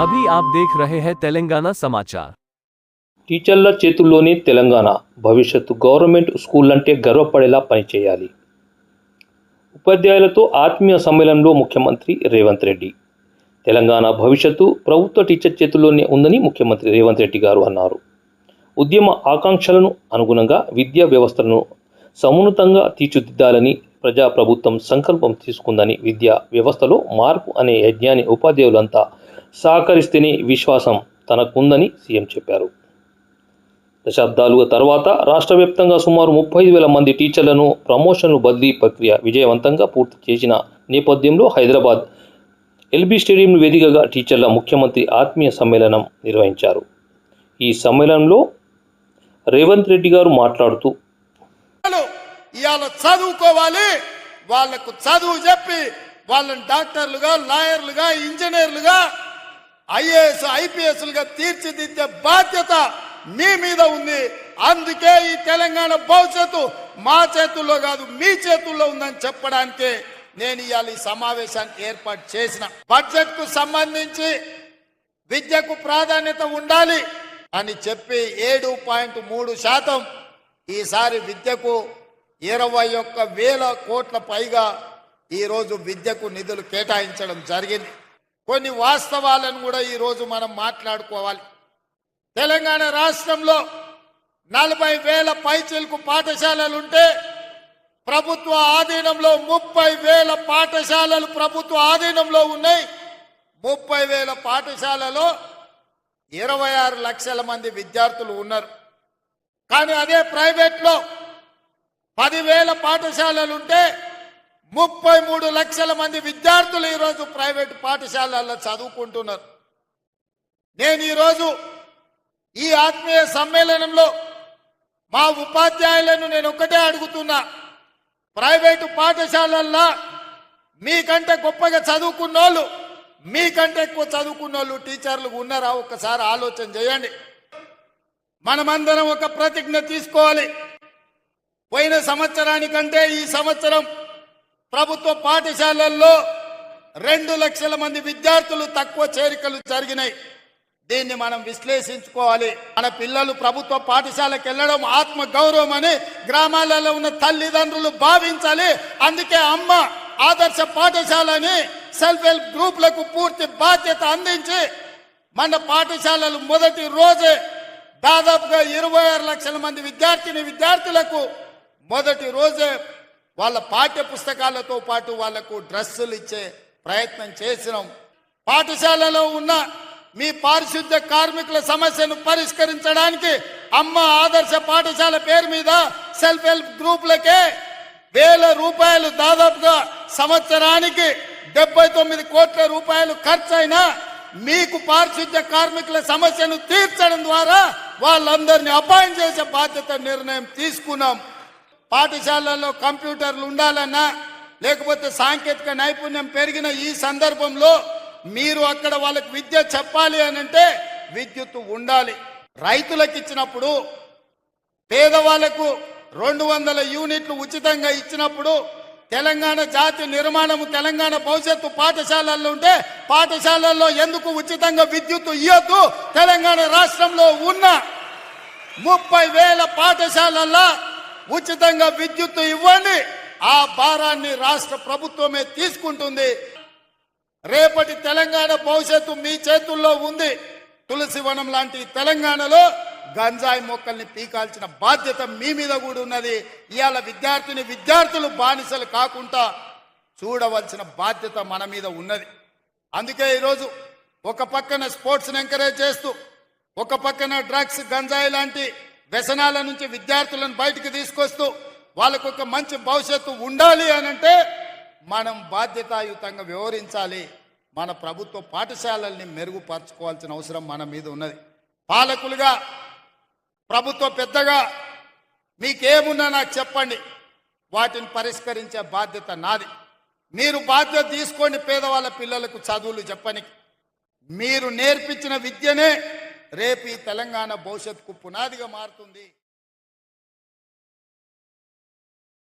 अभी आप देख रहे हैं तेलंगाना समाचार। టీచర్ల చేతుల్లోనే తెలంగాణ భవిష్యత్తు గవర్నమెంట్ స్కూల్ అంటే గర్వపడేలా పనిచేయాలి. ఉపాధ్యాయులతో ఆత్మీయ సమ్మేళనంలో ముఖ్యమంత్రి రేవంత్ రెడ్డి. తెలంగాణ భవిష్యత్తు ప్రభుత్వ టీచర్ చేతుల్లోనే ఉందని ముఖ్యమంత్రి రేవంత్ రెడ్డి గారు అన్నారు. ఉద్యమ ఆకాంక్షలను అనుగుణంగా విద్యా వ్యవస్థను సమున్నతంగా తీర్చిదిద్దాలని ప్రజాప్రభుత్వం సంకల్పం తీసుకుందని, విద్యా వ్యవస్థలో మార్పు అనే యజ్ఞాన్ని ఉపాధ్యాయులంతా సహకరిస్తేనే విశ్వాసం తనకుందని సీఎం చెప్పారు. దశాబ్దాలుగా తర్వాత రాష్ట్ర వ్యాప్తంగా సుమారు 35,000 మంది టీచర్లను ప్రమోషన్లు బదిలీ ప్రక్రియ విజయవంతంగా పూర్తి చేసిన నేపథ్యంలో హైదరాబాద్ ఎల్బీ స్టేడియం వేదికగా టీచర్ల ముఖ్యమంత్రి ఆత్మీయ సమ్మేళనం నిర్వహించారు. ఈ సమ్మేళనంలో రేవంత్ రెడ్డి గారు మాట్లాడుతూ, ఇవాళ చదువుకోవాలి, వాళ్లకు చదువు చెప్పి వాళ్ళని డాక్టర్లుగా, లాయర్లుగా, ఇంజనీర్లుగా, ఐఏఎస్ ఐపీఎస్లుగా తీర్చిదిద్దే బాధ్యత మీ మీద ఉంది. అందుకే ఈ తెలంగాణ భవిష్యత్తు మా చేతుల్లో కాదు, మీ చేతుల్లో ఉందని చెప్పడానికే నేను ఇవాళ ఈ సమావేశానికి ఏర్పాటు చేసిన. బడ్జెట్ కు సంబంధించి విద్యకు ప్రాధాన్యత ఉండాలి అని చెప్పి 7.3% ఈసారి విద్యకు 21,000 కోట్ల పైగా ఈరోజు విద్యకు నిధులు కేటాయించడం జరిగింది. కొన్ని వాస్తవాలను కూడా ఈరోజు మనం మాట్లాడుకోవాలి. తెలంగాణ రాష్ట్రంలో 40,000 పైచిలకు పాఠశాలలుంటే ప్రభుత్వ ఆధీనంలో 30,000 పాఠశాలలు ప్రభుత్వ ఆధీనంలో ఉన్నాయి. 30,000 పాఠశాలలో 26 లక్షల మంది విద్యార్థులు ఉన్నారు. కానీ అదే ప్రైవేట్లో 10,000 పాఠశాలలుంటే 33 లక్షల మంది విద్యార్థులు ఈరోజు ప్రైవేటు పాఠశాలల్లో చదువుకుంటున్నారు. నేను ఈరోజు ఈ ఆత్మీయ సమ్మేళనంలో మా ఉపాధ్యాయులను నేను ఒకటే అడుగుతున్నా, ప్రైవేటు పాఠశాలల్లో మీకంటే గొప్పగా చదువుకున్నోళ్ళు, మీకంటే ఎక్కువ చదువుకున్నోళ్ళు టీచర్లు ఉన్నారా? ఒక్కసారి ఆలోచన చేయండి. మనమందరం ఒక ప్రతిజ్ఞ తీసుకోవాలి. పోయిన సంవత్సరానికంటే ఈ సంవత్సరం ప్రభుత్వ పాఠశాలల్లో 2 లక్షల మంది విద్యార్థులు తక్కువ చేరికలు జరిగినాయి. దీన్ని మనం విశ్లేషించుకోవాలి. మన పిల్లలు ప్రభుత్వ పాఠశాలకు వెళ్ళడం ఆత్మ గౌరవం అని గ్రామాలలో ఉన్న తల్లిదండ్రులు భావించాలి. అందుకే అమ్మ ఆదర్శ పాఠశాలని సెల్ఫ్ హెల్ప్ గ్రూపులకు పూర్తి బాధ్యత అందించి మన పాఠశాలలు మొదటి రోజే దాదాపుగా 26 లక్షల మంది విద్యార్థులకు మొదటి రోజే వాళ్ళ పాఠ్య పుస్తకాలతో పాటు వాళ్లకు డ్రెస్సులు ఇచ్చే ప్రయత్నం చేసినాం. పాఠశాలలో ఉన్న మీ పారిశుద్ధ్య కార్మికుల సమస్యను పరిష్కరించడానికి అమ్మ ఆదర్శ పాఠశాల పేరు మీద సెల్ఫ్ హెల్ప్ గ్రూపులకే 1,000 రూపాయలు, దాదాపుగా సంవత్సరానికి 79 కోట్ల రూపాయలు ఖర్చు అయినా మీకు పారిశుద్ధ్య కార్మికుల సమస్యను తీర్చడం ద్వారా వాళ్ళందరినీ అపాయింట్ చేసే బాధ్యత నిర్ణయం తీసుకున్నాం. పాఠశాలల్లో కంప్యూటర్లు ఉండాలన్నా, లేకపోతే సాంకేతిక నైపుణ్యం పెరిగిన ఈ సందర్భంలో మీరు అక్కడ వాళ్ళకి విద్య చెప్పాలి అనంటే విద్యుత్తు ఉండాలి. రైతులకు ఇచ్చినప్పుడు, పేదవాళ్లకు 200 యూనిట్లు ఉచితంగా ఇచ్చినప్పుడు, తెలంగాణ జాతి నిర్మాణము తెలంగాణ భవిష్యత్తు పాఠశాలల్లో ఉంటే పాఠశాలల్లో ఎందుకు ఉచితంగా విద్యుత్తు ఇవ్వద్దు? తెలంగాణ రాష్ట్రంలో ఉన్న 30,000 పాఠశాలల్లో ఉచితంగా విద్యుత్తు ఇవ్వండి. ఆ భారాన్ని రాష్ట్ర ప్రభుత్వమే తీసుకుంటుంది. రేపటి తెలంగాణ భవిష్యత్తు మీ చేతుల్లో ఉంది. తులసివనం లాంటి తెలంగాణలో గంజాయి మొక్కల్ని పీకాల్సిన బాధ్యత మీ మీద కూడా ఉన్నది. ఇవాళ విద్యార్థులు బానిసలు కాకుండా చూడవలసిన బాధ్యత మన మీద ఉన్నది. అందుకే ఈరోజు ఒక పక్కన స్పోర్ట్స్ని ఎంకరేజ్ చేస్తూ, ఒక పక్కన డ్రగ్స్, గంజాయి లాంటి వ్యసనాల నుంచి విద్యార్థులను బయటికి తీసుకొస్తూ వాళ్ళకు ఒక మంచి భవిష్యత్తు ఉండాలి అనంటే మనం బాధ్యతాయుతంగా వ్యవహరించాలి. మన ప్రభుత్వ పాఠశాలల్ని మెరుగుపరచుకోవాల్సిన అవసరం మన మీద ఉన్నది. పాలకులుగా, ప్రభుత్వ పెద్దగా మీకేమున్నా నాకు చెప్పండి, వాటిని పరిష్కరించే బాధ్యత నాది. మీరు బాధ్యత తీసుకోండి. పేదవాళ్ళ పిల్లలకు చదువులు చెప్పనికి మీరు నేర్పించిన విద్యనే రేపు ఈ తెలంగాణ భవిష్యత్తుకు పునాదిగా మారుతుంది.